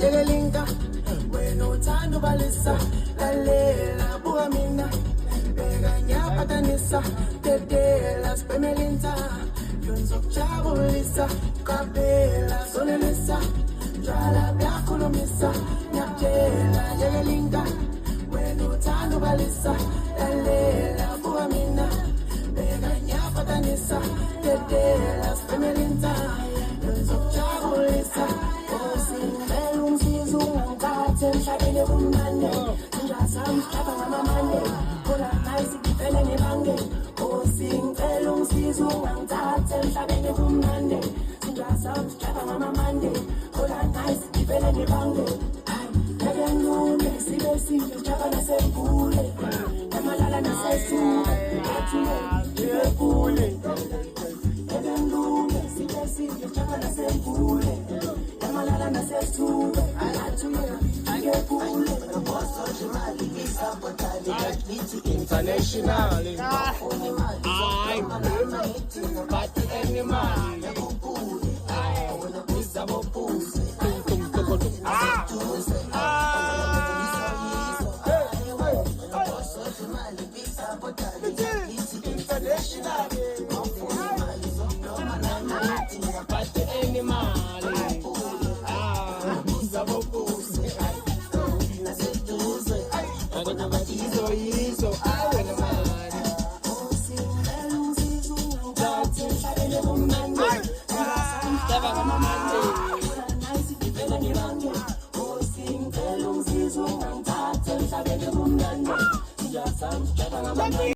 yegelinga wena uthanda ubalisa lalela buka mina beka nyapatanisa dedela sipemelinza yonzokujabulisa kabela sonelisa njala byakhulumisa nyakutshela yegelinga wena uthanda ubalisa lalela buka mina beka nyapatanisa dedela sipemelinza yonzokujabulisa osingela umsizo ungangithathe emhlabeni kumnandi njasami sihlaba ngamamande khona nice ngivele ngibange osingela umsizo ungangithathe emhlabeni kumnandi njasami sihlaba ngamamande khona nice ngivele ngibange yakenqule sibe sihle ujaba nasembule emalala nasesuka athuye ngibekule yakenqule sibe sihle ujaba nasembule emalala nasesuka athuye ngibekule International. Party animal.